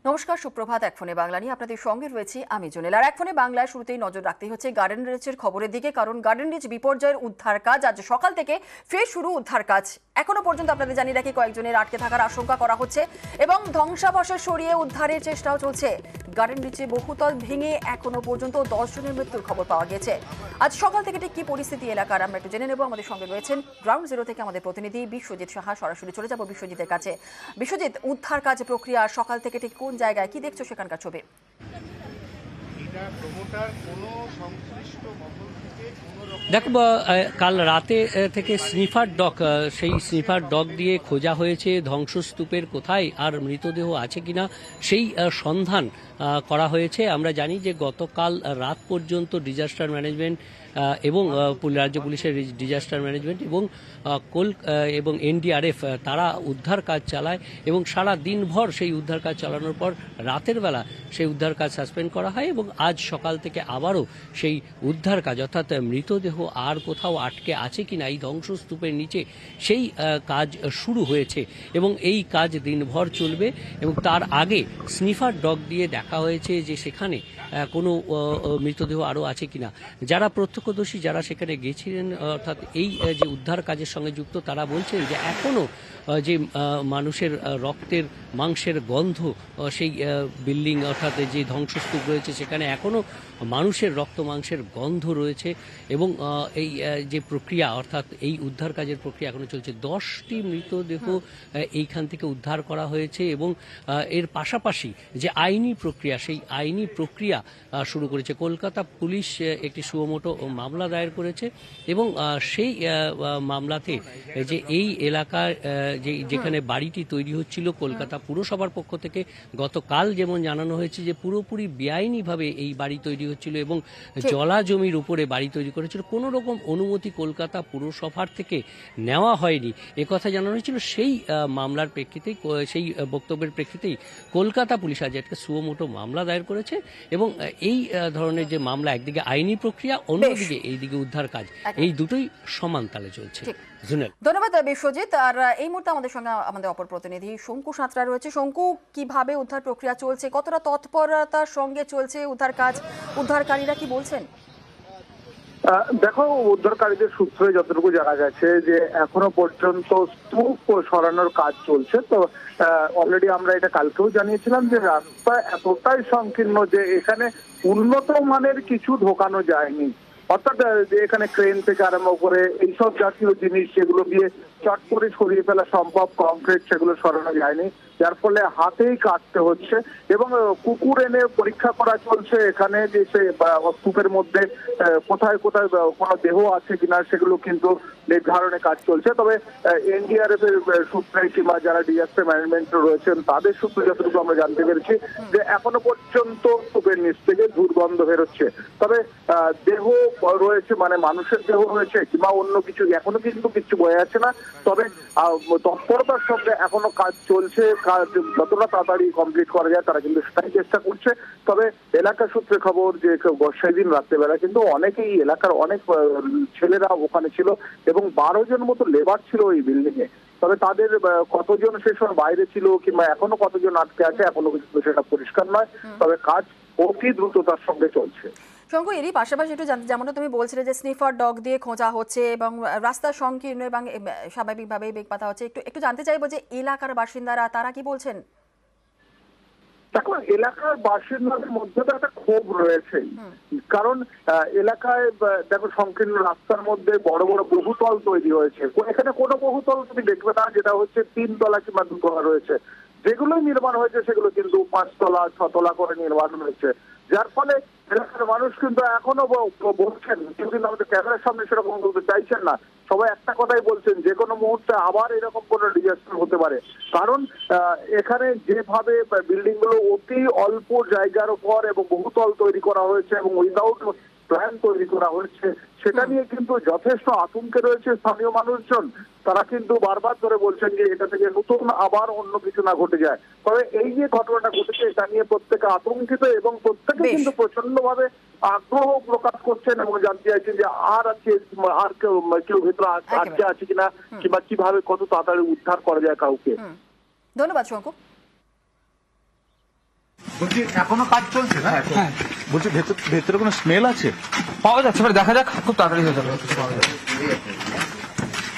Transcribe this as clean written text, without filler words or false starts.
নমস্কার, সুপ্রভাত। এক ফোনে বাংলা নিয়ে আপনাদের সঙ্গে রয়েছি আমি জুনেল। আর এক ফোনে বাংলায় শুরুতেই নজর রাখতেই হচ্ছে গার্ডেন রিচের খবরের দিকে, কারণ গার্ডেন রিচ বিপর্যয়ের উদ্ধার কাজ আজ সকাল থেকে ফের শুরু। উদ্ধার কাজ এখনো পর্যন্ত আপনাদের জানিয়ে রাখি কয়েকজনের আটকে থাকার আশঙ্কা করা হচ্ছে এবং ধ্বংসাবশেষ সরিয়ে উদ্ধারের চেষ্টাও চলছে। গার্ডেন রিচে বহুতল ভেঙে এখনো পর্যন্ত 10 জনের মৃত্যুর খবর পাওয়া গেছে। আজ সকাল থেকে ঠিক কি পরিস্থিতি এলাকার আমরা একটু জেনে নেব। আমাদের সঙ্গে রয়েছেন গ্রাউন্ড জিরো থেকে আমাদের প্রতিনিধি বিশ্বজিৎ সাহা। সরাসরি চলে যাব বিশ্বজিতের কাছে। বিশ্বজিৎ, উদ্ধার কাজ প্রক্রিয়া সকাল থেকে ঠিক কোন জায়গায়, কি দেখছো সেখানকার ছবি? দেখো, কাল রাতে থেকে স্নিফার ডগ, সেই স্নিফার ডগ দিয়ে খোঁজা হয়েছে ধ্বংসস্তূপের কোথায় আর মৃতদেহ আছে কিনা সেই সন্ধান করা হয়েছে। আমরা জানি যে গতকাল রাত পর্যন্ত ডিজাস্টার ম্যানেজমেন্ট এবং রাজ্য পুলিশের ডিজাস্টার ম্যানেজমেন্ট এবং এনডিআরএফ তারা উদ্ধার কাজ চালায় এবং সারা দিনভর সেই উদ্ধার কাজ চালানোর পর রাতের বেলা সেই উদ্ধার কাজ সাসপেন্ড করা হয় এবং আজ সকাল থেকে আবারও সেই উদ্ধার কাজ, অর্থাৎ মৃতদেহ আর কোথাও আটকে আছে কিনা এই ধ্বংসস্তূপের নিচে, সেই কাজ শুরু হয়েছে এবং এই কাজ দিনভর চলবে। এবং তার আগে স্নিফার ডগ দিয়ে দেখা হয়েছে যে সেখানে কোনো মৃতদেহ আরও আছে কিনা। যারা প্রত্যক্ষদর্শী, যারা সেখানে গেছিলেন, অর্থাৎ এই যে উদ্ধার কাজের সঙ্গে যুক্ত, তারা বলছেন যে এখনও যে মানুষের রক্তের মাংসের গন্ধ সেই বিল্ডিং, অর্থাৎ যে ধ্বংসস্তূপ রয়েছে সেখানে এখনও মানুষের রক্ত মাংসের গন্ধ রয়েছে এবং এই যে প্রক্রিয়া, অর্থাৎ এই উদ্ধার কাজের প্রক্রিয়া এখনও চলছে। 10টি মৃতদেহ এইখান থেকে উদ্ধার করা হয়েছে এবং এর পাশাপাশি যে আইনি প্রক্রিয়া, সেই আইনি প্রক্রিয়া শুরু করেছে। কলকাতা পুলিশ একটি সুমোটো মামলা দায়ের করেছে এবং সেই মামলাতে যে এই এলাকার যেখানে বাড়িটি তৈরি হচ্ছিল, কলকাতা পুরসভার পক্ষ থেকে গতকাল যেমন জানানো হয়েছে যে পুরোপুরি বেআইনিভাবে এই বাড়ি তৈরি হচ্ছিল এবং জলা জমির উপরে বাড়ি তৈরি করেছিল, কোনো রকম অনুমতি কলকাতা পুরসভার থেকে নেওয়া হয়নি একথা জানানো হয়েছিল। সেই মামলার প্রেক্ষিতেই, সেই বক্তব্যের প্রেক্ষিতেই কলকাতা পুলিশ আজ একটা সুমোটো মামলা দায়ের করেছে এবং এই ধরনের যে মামলা, একদিকে আইনি প্রক্রিয়া, অন্যদিকে এইদিকে উদ্ধার কাজ, এই দুটোই সমান তালে চলছে। ধন্যবাদ বিশ্বজিৎ। আর এই মুহূর্তে আমাদের সঙ্গে আমাদের অপর প্রতিনিধি শঙ্কু সাঁতরা রয়েছে। শঙ্কু, কিভাবে উদ্ধার প্রক্রিয়া চলছে, কতটা তৎপরতার সঙ্গে চলছে উদ্ধার কাজ, উদ্ধারকারীরা কি বলছেন? দেখো, উদ্ধারকারীদের সূত্রে যতটুকু জানা গেছে যে এখনো পর্যন্ত স্তূপ সরানোর কাজ চলছে। তো অলরেডি আমরা এটা কালকেও জানিয়েছিলাম যে রাস্তা এতটাই সংকীর্ণ যে এখানে উন্নত মানের কিছু ঢোকানো যায়নি, অর্থাৎ যে এখানে ক্রেন থেকে আরম্ভ করে এইসব জাতীয় জিনিস যেগুলো দিয়ে চট করে সরিয়ে ফেলা সম্ভব, কংক্রিট, সেগুলো সরানো যায়নি, যার ফলে হাতেই কাটতে হচ্ছে এবং কুকুর এনে পরীক্ষা করা চলছে এখানে যে সে স্তূপের মধ্যে কোথায় কোথায় কোনো দেহ আছে কিনা সেগুলো কিন্তু নির্ধারণে কাজ চলছে। তবে এনডিআরএফ এর সূত্রে কিংবা যারা ডিজাস্টার ম্যানেজমেন্ট রয়েছেন তাদের সূত্রে যতটুকু আমরা জানতে পেরেছি যে এখনো পর্যন্ত স্তূপের নিচ থেকে দুর্গন্ধ বেরোচ্ছে। তবে দেহ রয়েছে, মানে মানুষের দেহ রয়েছে কিংবা অন্য কিছু এখনো কিন্তু কিছু বোঝা যাচ্ছে না। তবে তৎপরতার সঙ্গে এখনো কাজ চলছে, কাজ যতটা তাড়াতাড়ি কমপ্লিট করা যায় তারা কিন্তু সেটাই চেষ্টা করছে। তবে এলাকা সূত্রে খবর যে সেদিন রাত্রেবেলা কিন্তু অনেকেই এলাকার অনেক ছেলেরা ওখানে ছিল এবং 12 জন মতো লেবার ছিল ওই বিল্ডিং এ। তবে তাদের কতজন সে সময় বাইরে ছিল কিংবা এখনো কতজন আটকে আছে এখনো কিন্তু সেটা পরিষ্কার নয়। তবে কাজ অতি দ্রুততার সঙ্গে চলছে। শঙ্কু, এরই পাশাপাশি একটু জানতে, যেমনটা তুমি বলছিলে যে স্নিফার ডগ দিয়ে খোঁজা হচ্ছে এবং রাস্তা সংকীর্ণ এবং স্বাভাবিকভাবেই বেগ পাতা হচ্ছে, একটু জানতে চাইবো যে এলাকার বাসিন্দারা তারা কি বলছেন? দেখো, এলাকার বাসিন্দাদের মধ্যে তো একটা ক্ষোভ রয়েছে, কারণ এলাকায় দেখো সংকীর্ণ রাস্তার মধ্যে বড় বড় বহুতল তৈরি হয়েছে। এখানে কোনো বহুতল তুমি দেখবে না যেটা হচ্ছে 3 তলা কিংবা 2 তলা রয়েছে। যেগুলো নির্মাণ হয়েছে সেগুলো কিন্তু 5 তলা 6 তলা করে নির্মাণ হয়েছে, যার ফলে এলাকার মানুষ কিন্তু এখনো বলছেন, কেউ কিন্তু আমাদের ক্যামেরার সামনে সেরকম বলতে চাইছেন না। সবাই একটা কথাই বলছেন, যে কোনো মুহূর্তে আবার এরকম কোনো ডিজাস্টার হতে পারে, কারণ এখানে যেভাবে বিল্ডিং গুলো অতি অল্প জায়গার উপর এবং বহুতল তৈরি করা হয়েছে এবং উইদাউট প্ল্যান তৈরি করা হয়েছে, সেটা নিয়ে কিন্তু যথেষ্ট আতঙ্কে রয়েছে স্থানীয় মানুষজন। তারা কিন্তু বারবার ধরে বলছেন যে এটা থেকে নতুন আবার অন্য কিছু না ঘটে যায়। তবে এই যে ঘটনাটা ঘটেছে এটা নিয়ে প্রত্যেকে আতঙ্কিত এবং প্রত্যেকে কিন্তু প্রচন্ড ভাবে আগ্রহ প্রকাশ করছেন এবং জানতে চাইছেন যে আর কেউ ভেতরে আটকে আছে কিনা কিংবা কিভাবে কত তাড়াতাড়ি উদ্ধার করা যায় কাউকে। ধন্যবাদ শঙ্কু। বলছি এখনো কাজ চলছে না? হ্যাঁ বলছি ভেতরে কোনো স্মেল আছে? পাওয়া যাচ্ছে, এবার দেখা যাক, খুব তাড়াতাড়ি হয়ে যাবে, কিছু পাওয়া যাবে।